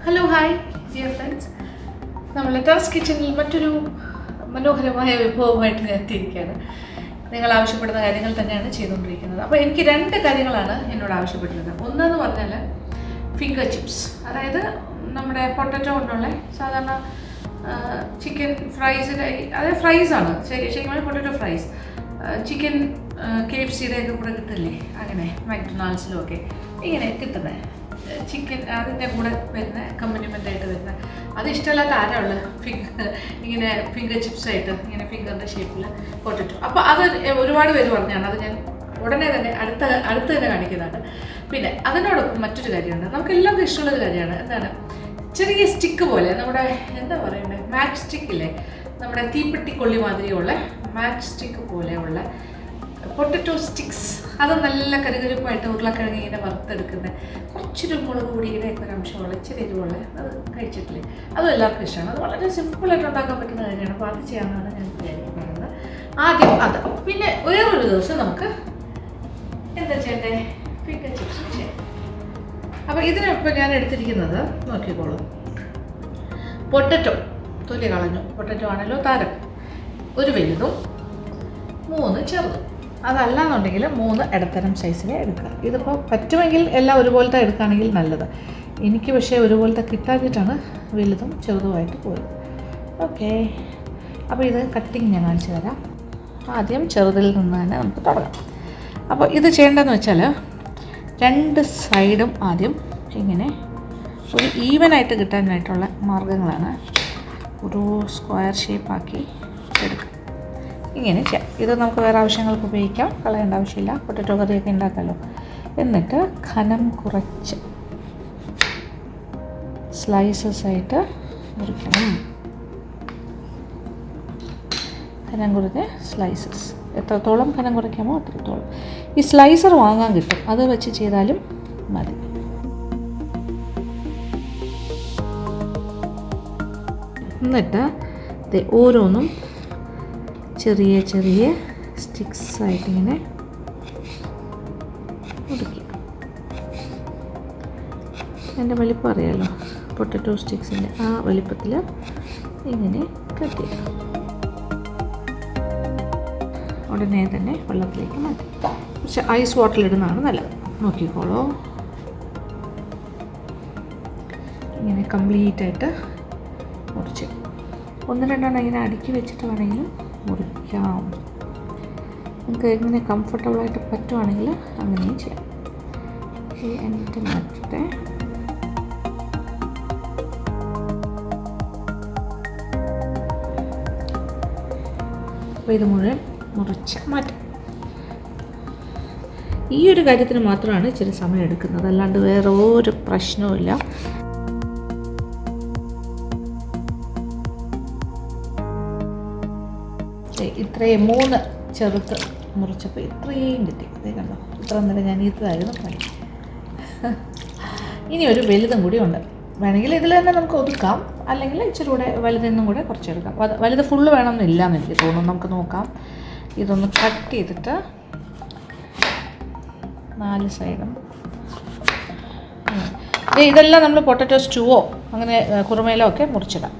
Hello hi dear friends, നമ്മൾ terrace കിച്ചണിൽ മറ്റൊരു മനോഹരമായ വിഭവമായിട്ട് ഞാൻ എത്തിയിരിക്കുകയാണ്. നിങ്ങൾ ആവശ്യപ്പെടുന്ന കാര്യങ്ങൾ തന്നെയാണ് ചെയ്തുകൊണ്ടിരിക്കുന്നത്. അപ്പോൾ എനിക്ക് 2 കാര്യങ്ങളാണ് എന്നോട് ആവശ്യപ്പെട്ടിരുന്നത്. ഒന്നെന്ന് പറഞ്ഞാൽ ഫിംഗർ ചിപ്സ്, അതായത് നമ്മുടെ പൊട്ടറ്റോ കൊണ്ടുള്ള സാധാരണ ചിക്കൻ ഫ്രൈസിൻ്റെ, അതായത് ഫ്രൈസാണ് ശരിക്കും പൊട്ടറ്റോ ഫ്രൈസ്, ചിക്കൻ KFCയുടെ ഒക്കെ കൂടെ കിട്ടില്ലേ, അങ്ങനെ മക്ഡൊണാൾഡ്സിലും ഒക്കെ ഇങ്ങനെ കിട്ടുന്നത് ചിക്കൻ, അതിൻ്റെ കൂടെ വരുന്ന കമ്പനിമെൻ്റായിട്ട് വരുന്ന, അത് ഇഷ്ടമല്ലാത്ത ആരാളുള്ള ഇങ്ങനെ ഫിംഗർ ചിപ്സായിട്ട് ഇങ്ങനെ ഫിംഗറിൻ്റെ ഷേപ്പിൽ പൊട്ടറ്റോ. അപ്പോൾ അത് ഒരുപാട് പേര് പറഞ്ഞാണ്, അത് ഞാൻ ഉടനെ തന്നെ അടുത്ത് തന്നെ കാണിക്കുന്നതാണ്. പിന്നെ അതിനോടൊപ്പം മറ്റൊരു കാര്യമുണ്ട്, നമുക്ക് എല്ലാവർക്കും ഇഷ്ടമുള്ളൊരു കാര്യമാണ്. എന്താണ്, ചെറിയ സ്റ്റിക്ക് പോലെ, നമ്മുടെ എന്താ പറയണ്ടേ, മാച്ച് സ്റ്റിക്കില്ലേ, നമ്മുടെ തീപ്പെട്ടി കൊള്ളി മാതിരിയുള്ള മാച്ച് സ്റ്റിക്ക് പോലെയുള്ള പൊട്ടറ്റോ സ്റ്റിക്സ്. അത് നല്ല കരുകരുപ്പായിട്ട് ഉരുളക്കിഴങ്ങ് ഇങ്ങനെ വറുത്തെടുക്കുന്നത്, കുറച്ചൊരു മുളക് പൊടിയുടെ ഒക്കെ ഒരു അംശമുള്ള ഇച്ചിരി എരിവുള്ള, അത് കഴിച്ചിട്ടില്ലേ, അതും എല്ലാവർക്കും ഇഷ്ടമാണ്. അത് വളരെ സിമ്പിളായിട്ട് ഉണ്ടാക്കാൻ പറ്റുന്ന കാര്യമാണ്. അപ്പോൾ അത് ചെയ്യാമെന്നാണ് ഞാൻ വിചാരിക്കുന്നത്. ആദ്യം അത്, പിന്നെ വേറൊരു ദിവസം നമുക്ക് എന്താ ചെയ്യണ്ടേ, ഫിംഗർ ചിപ്സ് ചെയ്യാം. അപ്പോൾ ഇതിനിപ്പോൾ ഞാൻ എടുത്തിരിക്കുന്നത് നോക്കിക്കോളൂ, പൊട്ടറ്റോ തൊലി കളഞ്ഞു പൊട്ടറ്റോ ആണല്ലോ താരം, ഒരു വലുതും 3 ചെറുതും. അതല്ലാന്നുണ്ടെങ്കിൽ 3 ഇടത്തരം സൈസിൽ എടുക്കുക. ഇതിപ്പോൾ പറ്റുമെങ്കിൽ എല്ലാം ഒരുപോലത്തെ എടുക്കുകയാണെങ്കിൽ നല്ലത്. എനിക്ക് പക്ഷേ ഒരുപോലത്തെ കിട്ടാതിട്ടാണ് വലുതും ചെറുതുമായിട്ട് പോയത്. ഓക്കെ, അപ്പോൾ ഇത് കട്ടിങ് ഞാൻ കാണിച്ചു തരാം. ആദ്യം ചെറുതിൽ നിന്ന് തന്നെ നമുക്ക് തുടങ്ങാം. അപ്പോൾ ഇത് ചെയ്യേണ്ടതെന്ന് വെച്ചാൽ 2 സൈഡും ആദ്യം ഇങ്ങനെ ഒരു ഈവനായിട്ട് കിട്ടാനായിട്ടുള്ള മാർഗ്ഗങ്ങളാണ്. ഒരു സ്ക്വയർ ഷേപ്പാക്കി എടുക്കുക, ഇങ്ങനെ ചെയ്യാം. ഇത് നമുക്ക് വേറെ ആവശ്യങ്ങൾക്ക് ഉപയോഗിക്കാം, കളയേണ്ട ആവശ്യമില്ല. പൊട്ടറ്റോ കറിയൊക്കെ ഉണ്ടാക്കാമല്ലോ. എന്നിട്ട് കനം കുറച്ച് സ്ലൈസസ് ആയിട്ട് മുറിക്കണം. കനം കുറഞ്ഞ സ്ലൈസസ്, എത്രത്തോളം കനം കുറയ്ക്കാമോ അത്രത്തോളം. ഈ സ്ലൈസർ വാങ്ങാൻ കിട്ടും, അത് വെച്ച് ചെയ്താലും മതി. എന്നിട്ട് ഓരോന്നും ചെറിയ ചെറിയ സ്റ്റിക്സ് ആയിട്ടിങ്ങനെ മുറിക്കുക. എൻ്റെ വലിപ്പം അറിയാമല്ലോ, പൊട്ടറ്റോ സ്റ്റിക്സിൻ്റെ ആ വലിപ്പത്തിൽ ഇങ്ങനെ കട്ട് ചെയ്യുക. ഉടനെ തന്നെ വെള്ളത്തിലേക്ക് മാറ്റി കുറച്ച് ഐസ് വാട്ടറിലിടുന്നതാണ് നല്ലത്. നോക്കിക്കോളൂ, ഇങ്ങനെ കംപ്ലീറ്റായിട്ട് മുറിച്ച് 1-2 ഇങ്ങനെ അടുക്കി വെച്ചിട്ട് വേണമെങ്കിലും മുറിക്കാം. നിങ്ങൾക്ക് എങ്ങനെ കംഫർട്ടബിളായിട്ട് പറ്റുവാണെങ്കിൽ അങ്ങനെയും ചെയ്യാം. എന്നിട്ട് മാറ്റട്ടെ. അപ്പോൾ ഇത് മുഴുവൻ മുറിച്ച് മാറ്റാം. ഈ ഒരു കാര്യത്തിന് മാത്രമാണ് ഇച്ചിരി സമയം എടുക്കുന്നത്, അല്ലാണ്ട് വേറെ ഒരു പ്രശ്നവുമില്ല. ഇത്രയും 3 ചെറുത്ത് മുറിച്ചപ്പോൾ ഇത്രയും കിട്ടി. അതേ കണ്ടോ, ഇത്ര നേരം ഞാൻ ഇതായിരുന്നു പണി. ഇനി ഒരു വലുതും കൂടി ഉണ്ട്. വേണമെങ്കിൽ ഇതിൽ തന്നെ നമുക്ക് ഒതുക്കാം, അല്ലെങ്കിൽ ഇച്ചിരി കൂടെ വലുതെന്നും കൂടെ കുറച്ചെടുക്കാം. വലുത് ഫുള്ള് വേണമെന്നില്ല എന്ന് എനിക്ക് തോന്നുന്നു. നമുക്ക് നോക്കാം. ഇതൊന്ന് കട്ട് ചെയ്തിട്ട് 4 സൈഡും, ഇതെല്ലാം നമ്മൾ പൊട്ടറ്റോ സ്റ്റൂവോ അങ്ങനെ കുറുമയിലോ ഒക്കെ മുറിച്ചിടാം.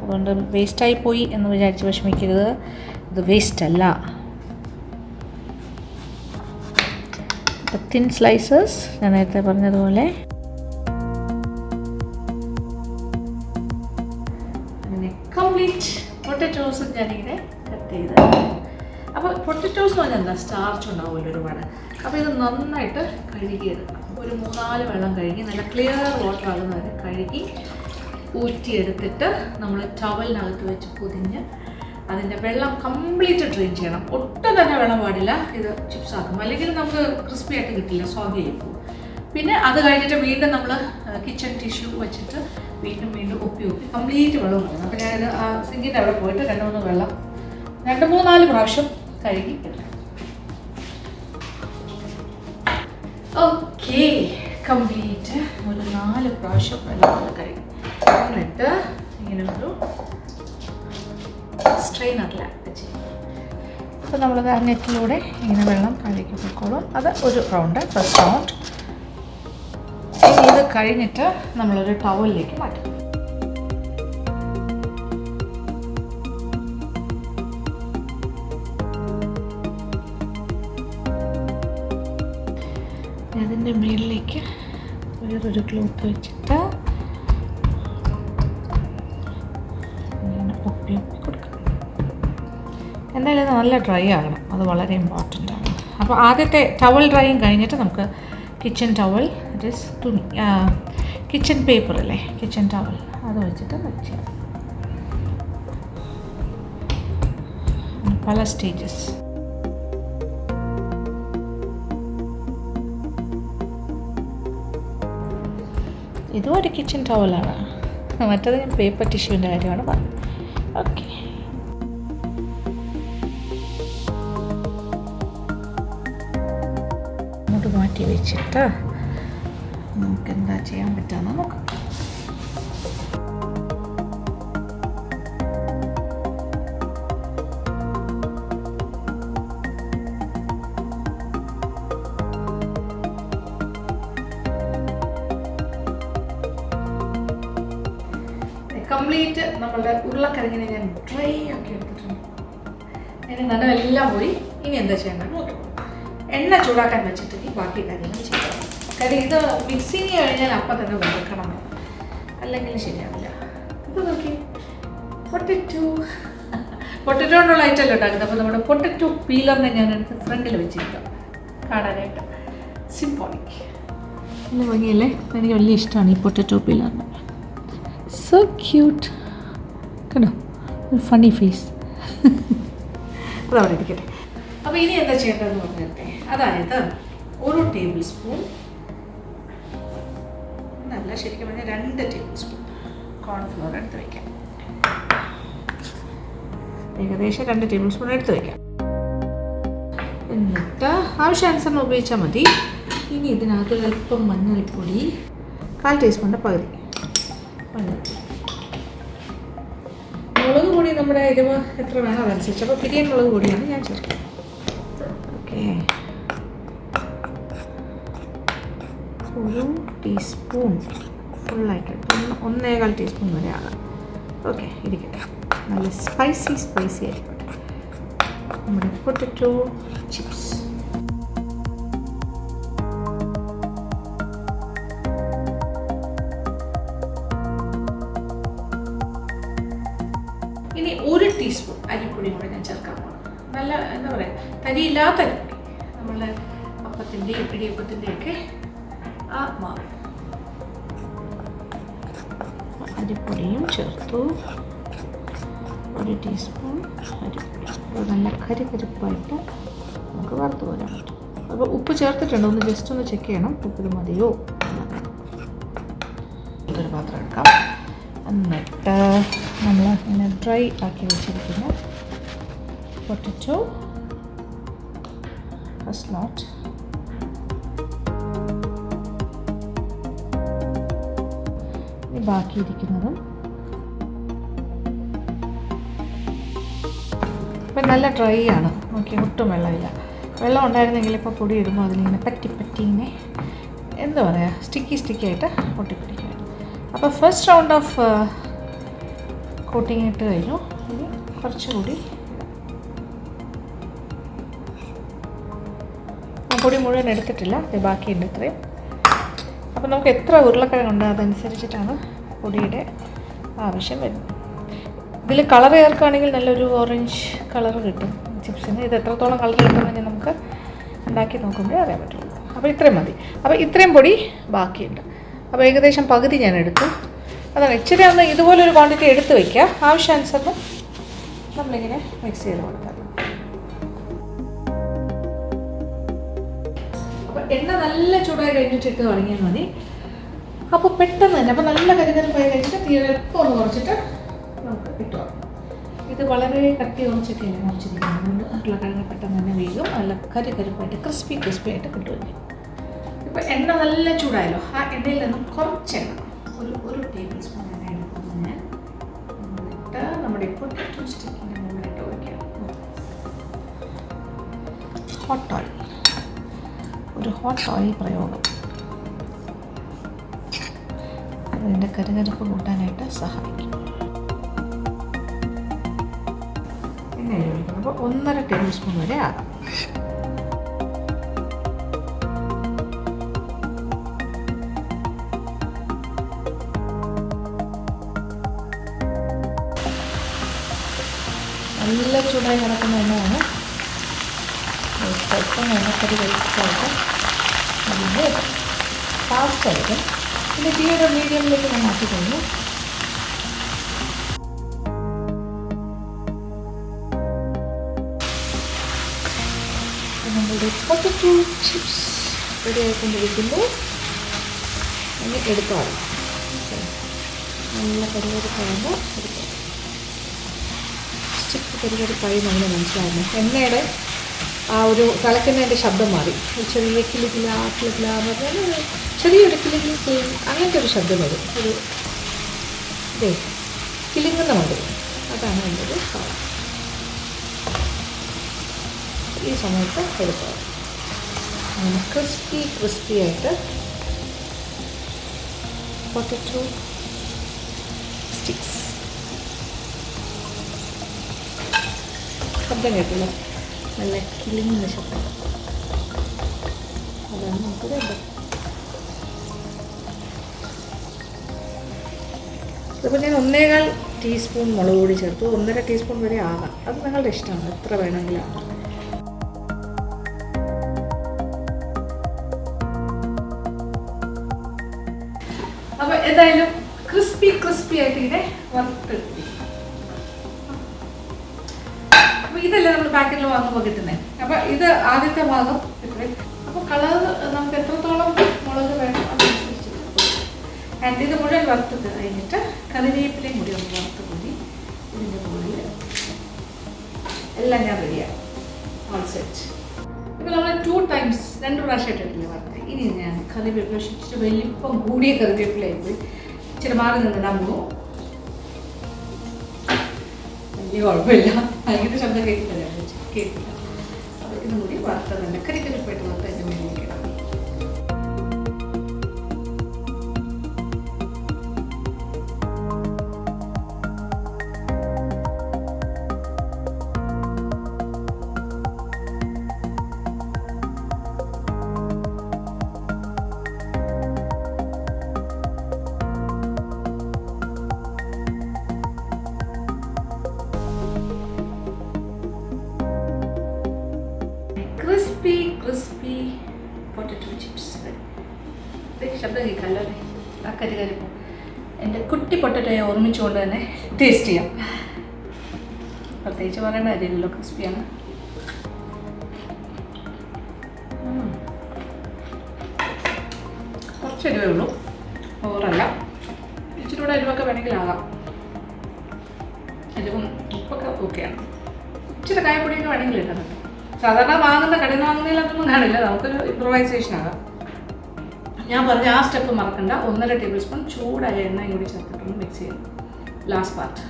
അതുകൊണ്ട് വേസ്റ്റായി പോയി എന്ന് വിചാരിച്ച് വിഷമിക്കരുത്, ഇത് വേസ്റ്റ് അല്ല. തിൻ സ്ലൈസസ് ഞാൻ നേരത്തെ പറഞ്ഞതുപോലെ അങ്ങനെ കംപ്ലീറ്റ് പൊട്ടറ്റോസ് ഞാനിങ്ങനെ കട്ട് ചെയ്ത്. അപ്പോൾ പൊട്ടറ്റോസ് എന്ന് പറഞ്ഞാൽ എന്താ, സ്റ്റാർച്ച് ഉണ്ടാവുമല്ലോ ഒരുപാട്. അപ്പോൾ ഇത് നന്നായിട്ട് കഴുകിയെടുക്കണം. ഒരു 3-4 വെള്ളം കഴുകി നല്ല ക്ലിയർ വാട്ടർ ആകുന്നവരെ കഴുകി ഊറ്റിയെടുത്തിട്ട് നമ്മൾ ടവലിനകത്ത് വെച്ച് പൊതിഞ്ഞ് അതിൻ്റെ വെള്ളം കംപ്ലീറ്റ് ഡ്രെയിൻ ചെയ്യണം. ഒട്ടും തന്നെ വെള്ളം പാടില്ല, ഇത് ചിപ്സ് ആക്കും, അല്ലെങ്കിൽ നമുക്ക് ക്രിസ്പി ആയിട്ട് കിട്ടില്ല, സോഗി ആയി പോകും. പിന്നെ അത് കഴിഞ്ഞിട്ട് വീണ്ടും നമ്മൾ കിച്ചൺ ടിഷ്യൂ വെച്ചിട്ട് വീണ്ടും ഒപ്പി കംപ്ലീറ്റ് വെള്ളം കൊടുക്കണം. അപ്പോൾ ഞാനിത് ആ സിങ്കിൻ്റെ അവിടെ പോയിട്ട് 2-3 വെള്ളം 2-3-4 പ്രാവശ്യം കഴുകി എടുക്കണം. ഓക്കെ, കംപ്ലീറ്റ് ഒരു 4 പ്രാവശ്യം വെള്ളം കഴുകി. എന്നിട്ട് ഇങ്ങനെ ഒരു സ്ട്രെയിനറിലാണ് വെച്ച്. അപ്പോൾ നമ്മളത് ആ നെറ്റിലൂടെ ഇങ്ങനെ വെള്ളം കഴുകി പോയിക്കോളും. അത് ഒരു റൗണ്ട്, ഫസ്റ്റ് റൗണ്ട്. അത് കഴിഞ്ഞിട്ട് നമ്മളൊരു ടവലിലേക്ക് മാറ്റും. അതിൻ്റെ മുകളിലേക്ക് വേറൊരു ക്ലോത്ത് വെച്ചിട്ട് ഒപ്പി കൊടുക്കാം. എന്തായാലും നല്ല ഡ്രൈ ആകണം, അത് വളരെ ഇമ്പോർട്ടൻ്റ് ആണ്. അപ്പോൾ ആദ്യത്തെ ടവൽ ഡ്രൈയും കഴിഞ്ഞിട്ട് നമുക്ക് കിച്ചൺ ടവൽ, ദറ്റ് ഈസ് തുണി, കിച്ചൺ പേപ്പർ അല്ലേ, കിച്ചൺ ടവൽ, അത് വെച്ചിട്ട് വെച്ച് പല സ്റ്റേജസ്. ഇതും ഒരു കിച്ചൺ ടവലാണ്, മറ്റേത് ഞാൻ പേപ്പർ ടിഷ്യൂവിൻ്റെ കാര്യമാണ് പറഞ്ഞത്. ഓക്കെ, അങ്ങോട്ട് മാറ്റി വെച്ചിട്ട് നമുക്ക് എന്താ ചെയ്യാൻ പറ്റുമെന്ന് നോക്കാം. കംപ്ലീറ്റ് നമ്മളുടെ ഉരുളക്കിഴങ്ങിനെ ഞാൻ ഡ്രൈ ആക്കി എടുത്തിട്ടുണ്ട്. അതിന് നനവെല്ലാം പോയി. ഇനി എന്താ ചെയ്യേണ്ടത് നോക്കാം. എണ്ണ ചൂടാക്കാൻ വെച്ചിട്ട് ഈ ബാക്കി കാര്യങ്ങൾ ചെയ്യാം. കാര്യം ഇത് മിക്സിങ് കഴിഞ്ഞാൽ അപ്പം തന്നെ വറുക്കണം, അല്ലെങ്കിൽ ശരിയാവില്ല. ഇത് നോക്കി, പൊട്ടറ്റോ കൊണ്ടുള്ള ഐറ്റമല്ല ഉണ്ടാക്കുന്നത്. അപ്പോൾ നമ്മുടെ പൊട്ടറ്റോ പീലറിനെ ഞാൻ എടുത്ത് ഫ്രണ്ടിൽ വെച്ചിരിക്കാം കാണാനായിട്ട്. സിംപോളിക് നല്ല ഭംഗിയല്ലേ? എനിക്ക് വലിയ ഇഷ്ടമാണ് ഈ പൊട്ടറ്റോ പീലറിന്. സോ ക്യൂട്ട് കണ്ടോ, ഫണ്ണി ഫേസ്. അതവിടെ ഇരിക്കട്ടെ. അപ്പോൾ ഇനി എന്താ ചെയ്യേണ്ടതെന്ന് പറഞ്ഞിട്ടെ, അതായത് 1 ടേബിൾ സ്പൂൺ, നല്ല ശരിക്കും പറഞ്ഞാൽ 2 ടേബിൾ സ്പൂൺ കോൺഫ്ലോർ എടുത്ത് വയ്ക്കാം. ഏകദേശം 2 ടേബിൾ സ്പൂൺ എടുത്ത് വയ്ക്കാം. എന്നിട്ട് ആവശ്യാനുസരണം ഉപയോഗിച്ചാൽ മതി. ഇനി ഇതിനകത്ത് അല്പം മഞ്ഞൾപ്പൊടി, 1/4 ടീസ്പൂണിൻ്റെ പകുതി മഞ്ഞൾപ്പൊടി. മുളക് പൊടി നമ്മുടെ എരിവ് എത്ര വേണം അതനുസരിച്ച്. അപ്പോൾ പിരിയൻ മുളക് പൊടിയാണ് ഞാൻ ചേർക്കുന്നത്. ഓക്കെ, 1 ടീസ്പൂൺ ഫുള്ളായിട്ട്, 1.25 ടീസ്പൂൺ വരെ ആകാം. ഓക്കെ, ഇരിക്കട്ടെ. നല്ല സ്പൈസി ആയിരിക്കട്ടെ നമ്മുടെ പൊട്ടറ്റോ ചിപ്സ്. ഇനി 1 ടീസ്പൂൺ അരിപ്പൊടി കൂടെ ഞാൻ ചേർക്കാൻ പോകണം. നല്ല എന്താ പറയുക, തരിയില്ലാത്ത അരിപ്പൊടി, നമ്മളെ അപ്പത്തിൻ്റെയും ഇടിയപ്പത്തിൻ്റെയൊക്കെ ആ മാവ്. അരിപ്പൊടിയും ചേർത്തു, 1 ടീസ്പൂൺ അരിപ്പൊടി. അത് നല്ല കരിപ്പായിട്ട് നമുക്ക് വറുത്ത് പോരാൻ പറ്റും. അപ്പോൾ ഉപ്പ് ചേർത്തിട്ടുണ്ട്, ഒന്ന് ജസ്റ്റ് ഒന്ന് ചെക്ക് ചെയ്യണം ഉപ്പിൽ മതിയോ. ഇതൊരു പാത്രം എടുക്കാം. എന്നിട്ട് നമ്മൾ ഇങ്ങനെ ഡ്രൈ ആക്കി വെച്ചിരിക്കുന്ന പൊട്ടറ്റോ ഫസ്റ്റ് നോട്ട് ഇനി ബാക്കിയിരിക്കുന്നതും. ഇപ്പം നല്ല ഡ്രൈ ആണ്, നോക്കി ഒട്ടും വെള്ളമില്ല. വെള്ളം ഉണ്ടായിരുന്നെങ്കിൽ ഇപ്പോൾ പൊടി ഇടുമ്പോൾ അതിലിങ്ങനെ പറ്റിങ്ങനെ എന്താ പറയുക, സ്റ്റിക്കി ആയിട്ട് ഒട്ടിപ്പിടിക്കും. അപ്പോൾ ഫസ്റ്റ് റൗണ്ട് ഓഫ് കോട്ടിങ് ഇട്ട് കഴിഞ്ഞു. ഇനി കുറച്ചുകൂടി പൊടി മുഴുവൻ എടുത്തിട്ടില്ല, ഇത് ബാക്കിയുണ്ട് ഇത്രയും. അപ്പോൾ നമുക്ക് എത്ര ഉരുളക്കിഴങ്ങുണ്ട് അതനുസരിച്ചിട്ടാണ് പൊടിയുടെ ആവശ്യം വരുന്നത്. ഇതിൽ കളർ ചേർക്കുകയാണെങ്കിൽ നല്ലൊരു ഓറഞ്ച് കളർ കിട്ടും ചിപ്സിന്. ഇത് എത്രത്തോളം കളർ കിട്ടുമെന്ന് നമുക്ക് ഉണ്ടാക്കി നോക്കുമ്പോഴേ അറിയാൻ പറ്റുള്ളൂ. അപ്പോൾ ഇത്രയും മതി. അപ്പോൾ ഇത്രയും പൊടി ബാക്കിയുണ്ട്. അപ്പോൾ ഏകദേശം പകുതി ഞാൻ എടുത്തു. അതാണ് ഇച്ചിരി ഒന്ന് ഇതുപോലൊരു ക്വാണ്ടിറ്റി എടുത്ത് വയ്ക്കുക. ആവശ്യാനുസരണം നമ്മളിങ്ങനെ മിക്സ് ചെയ്ത് കൊടുക്കാം. അപ്പോൾ എണ്ണ നല്ല ചൂടായി കഴിഞ്ഞിട്ട് ഇട്ട് തുടങ്ങിയാൽ മതി. അപ്പോൾ പെട്ടെന്ന് തന്നെ, അപ്പോൾ നല്ല കരിപ്പായി കഴിഞ്ഞിട്ട് തീരെപ്പം ഒന്ന് കുറച്ചിട്ട് നമുക്ക് ഇട്ടു. ഇത് വളരെ കട്ടി കുറച്ചിട്ടല്ലേ കുറച്ചിരിക്കുന്നത്, അതുകൊണ്ട് ഉരുളക്കിഴങ്ങ് പെട്ടെന്ന് തന്നെ വേഗം നല്ല കരിപ്പായിട്ട് ക്രിസ്പി ആയിട്ട് കിട്ടുമല്ലേ. ഇപ്പോൾ എണ്ണ നല്ല ചൂടായല്ലോ, ആ എണ്ണയിൽ നിന്നും കുറച്ച് എണ്ണ, ഒരു ടേബിൾ സ്പൂൺ എണ്ണ എടുക്കുന്നത് ഞാൻ. എന്നിട്ട് നമ്മുടെ പൊട്ടറ്റോ സ്റ്റിക്കിൻ്റെ മുകളിലിട്ട് വയ്ക്കാം. ഹോട്ട് ഓയിൽ പ്രയോഗം. അതിൻ്റെ കരുകരുപ്പ് കൂട്ടാനായിട്ട് സഹായിക്കും. എണ്ണ ഒഴിക്കണം. അപ്പോൾ 1.5 ടേബിൾ സ്പൂൺ വരെ ആകാം. നല്ല ചൂടായി കിടക്കുന്ന എണ്ണയാണ്. പെട്ടെന്ന് എണ്ണക്കടി കഴിച്ചിട്ടായിട്ട് അതിൻ്റെ ഫാസ്റ്റായിരിക്കും. പിന്നെ തീയുടെ മീഡിയമിലേക്ക് ഞാൻ ആക്കി കഴിഞ്ഞു. നമ്മളുടെ പൊട്ടറ്റോ ചിപ്സ് റെഡി ആയിക്കൊണ്ടിരിക്കുമ്പോൾ അത് എടുക്കാം. നല്ല കരുകരുപ്പാകുമ്പോൾ എടുക്കാം. സ്റ്റിക്ക് കരുകരുപ്പായി നമ്മൾ മനസ്സിലാകുന്നു. എണ്ണയുടെ ആ ഒരു തിളയ്ക്കുന്നതിൻ്റെ ശബ്ദം മാറി. ചെറിയ കിളിക്കില കിളിക്കില എന്ന് പറഞ്ഞാൽ ചെറിയൊരു കിളിക്കിളി അങ്ങനത്തെ ഒരു ശബ്ദം വരും. ഒരു ഇതേ കിളിങ്ങുന്ന മതി. അതാണ് എൻ്റെ ഒരു സാധനം. ഈ സമയത്ത് എടുക്കുക. അങ്ങനെ ക്രിസ്പി ആയിട്ട് പൊട്ടറ്റോ സ്റ്റിക്സ്. ശബ്ദം കേട്ടില്ല, നല്ല കിളിങ്ങുന്ന ശബ്ദം. അതാണ് നമുക്ക് വേണ്ടത്. ഇതിപ്പോൾ ഞാൻ 1.25 ടീസ്പൂൺ മുളക് പൊടി ചേർത്തു. 1.5 ടീസ്പൂൺ വരെ ആകാം. അത് നിങ്ങളുടെ ഇഷ്ടമാണ്, എത്ര വേണമെങ്കിലും. അപ്പോൾ എന്തായാലും ക്രിസ്പി ആയിട്ട് ഇങ്ങനെ വറുത്തെടുത്തി. അപ്പോൾ ഇതല്ലേ നമ്മൾ പാക്കറ്റിൽ വാങ്ങുമ്പോൾ കിട്ടുന്നത്. അപ്പോൾ ഇത് ആദ്യത്തെ ഭാഗം. അപ്പോൾ കളർ നമുക്ക് എത്രത്തോളം മുളക് വേണം അതനുസരിച്ച്. ആൻഡ് ഇത് മുഴുവൻ വറുത്തത് കഴിഞ്ഞിട്ട് കറിവേപ്പിലയും കൂടി ഒന്ന് വറുത്ത് കൂടി ഇതിൻ്റെ മുകളിൽ എല്ലാം ഞാൻ റെഡിയാണ്. All set. ഇപ്പോൾ നമ്മൾ 2 ടൈംസ് 2 പ്രാവശ്യമായിട്ടില്ലേ വറുത്ത്. ഇനി ഞാൻ കറിവേപ്പില ഇച്ചിരി വലിപ്പം കൂടിയ കറിവേപ്പിലയായി പോയി. ഇച്ചിരി മാറി നിന്നിടാൻ പോകും. വലിയ കുഴപ്പമില്ല. അതിൻ്റെ ശബ്ദം കേൾക്കില്ല. അപ്പോൾ ഇതും കൂടി വറുത്ത നല്ല കറിക്കറിപ്പായിട്ട് വറുത്ത അതിൻ്റെ മേലേക്ക് ഇടാം. Crispy potato chips. ശബ്ദം കേൾക്കാമല്ലോ അല്ലേ? ആ കരികരിപ്പം എൻ്റെ കുട്ടി പൊട്ടറ്റോയെ ഓർമ്മിച്ചുകൊണ്ട് തന്നെ ടേസ്റ്റ് ചെയ്യാം. പ്രത്യേകിച്ച് പറയേണ്ട കാര്യമില്ലല്ലോ, ക്രിസ്പിയാണ്. കുറച്ച് എരിവേ ഉള്ളൂ, ഓവറല്ല. ഇച്ചിരി കൂടെ എരിവൊക്കെ വേണമെങ്കിലാകാം. എരിവും ഉപ്പൊക്കെ ഓക്കെയാണ്. ഇച്ചിരി കായപ്പൊടിയൊക്കെ വേണമെങ്കിൽ ഇട്ടാൽ മതി. സാധാരണ വാങ്ങുന്ന കടയിൽ നിന്ന് വാങ്ങുന്നതിൽ അതൊന്നും കാണില്ല. നമുക്കൊരു ഇംപ്രൂവൈസേഷൻ ആകാം. ഞാൻ പറഞ്ഞ ആ സ്റ്റെപ്പ് മറക്കണ്ട. 1.5 ടേബിൾ സ്പൂൺ ചൂടായ എണ്ണയും കൂടി ചേർത്തിട്ടൊന്ന് മിക്സ് ചെയ്യും. ലാസ്റ്റ് പാർട്ട്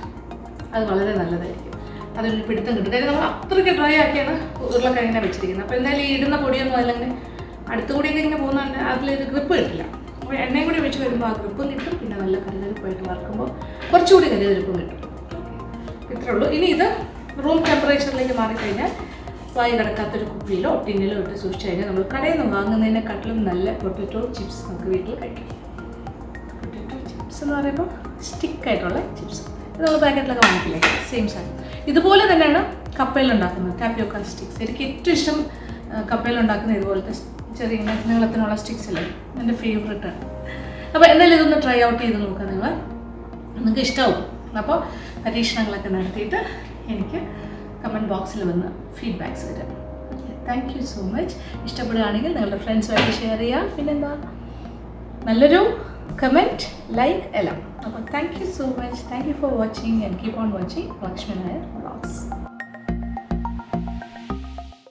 അത് വളരെ നല്ലതായിരിക്കും. അതൊരു പിടുത്തം കിട്ടും. കാര്യം നമ്മൾ അത്രയ്ക്ക് ഡ്രൈ ആക്കിയാണ് ഉരുളക്കിഴങ്ങിനെ വെച്ചിരിക്കുന്നത്. അപ്പോൾ എന്തായാലും ഈ ഇടുന്ന പൊടിയൊന്നും അല്ലെങ്കിൽ അടുത്തുകൂടിയൊക്കെ ഇങ്ങനെ പോകുന്നുണ്ട് അതിലൊരു ഗ്രിപ്പ് കിട്ടില്ല. അപ്പോൾ എണ്ണയും കൂടി വെച്ച് വരുമ്പോൾ ആ ഗ്രിപ്പും കിട്ടും. പിന്നെ നല്ല കരുതരിപ്പായിട്ട് വറുക്കുമ്പോൾ കുറച്ചുകൂടി കരുതരിപ്പും കിട്ടും. ഇത്രേ ഉള്ളൂ. ഇനി ഇത് റൂം ടെമ്പറേച്ചറിലേക്ക് മാറിക്കഴിഞ്ഞാൽ വായി കിടക്കാത്തൊരു കുപ്പിയിലോ ടിന്നിലോ ഇട്ട് സൂക്ഷിച്ച് കഴിഞ്ഞാൽ നമ്മൾ കടയിൽ നിന്ന് വാങ്ങുന്നതിനെക്കാട്ടിലും നല്ല പൊട്ടറ്റോ ചിപ്സ് നമുക്ക് വീട്ടിൽ കഴിക്കാം. പൊട്ടറ്റോ ചിപ്സ് എന്ന് പറയുമ്പോൾ സ്റ്റിക്കായിട്ടുള്ള ചിപ്സ്. ഇത് നമ്മൾ പാക്കറ്റിലൊക്കെ വാങ്ങിക്കില്ലേ, സെയിം സാധനം. ഇതുപോലെ തന്നെയാണ് കപ്പയിലുണ്ടാക്കുന്നത്, ടാപ്പിയോക്ക സ്റ്റിക്സ്. എനിക്ക് ഏറ്റവും ഇഷ്ടം കപ്പയിലുണ്ടാക്കുന്ന ഇതുപോലത്തെ ചെറിയ നീളത്തിനുള്ള സ്റ്റിക്സ് അല്ലേ, എൻ്റെ ഫേവറേറ്റാണ്. അപ്പോൾ എന്തായാലും ഇതൊന്ന് ട്രൈ ഔട്ട് ചെയ്ത് നോക്കാം. നിങ്ങൾക്ക് ഇഷ്ടമാവും. അപ്പോൾ പരീക്ഷണങ്ങളൊക്കെ നടത്തിയിട്ട് എനിക്ക് കമൻറ്റ് ബോക്സിൽ വന്ന് ഫീഡ്ബാക്ക്സ് തരാം. Thank you so much. ഇഷ്ടപ്പെടുകയാണെങ്കിൽ നിങ്ങളുടെ ഫ്രണ്ട്സുമായിട്ട് ഷെയർ ചെയ്യാം. പിന്നെന്താ, നല്ലൊരു കമൻറ്റ്, ലൈക്ക് എല്ലാം. അപ്പോൾ thank you so much. Thank you for watching and keep on watching Lakshmi Nair vlogs.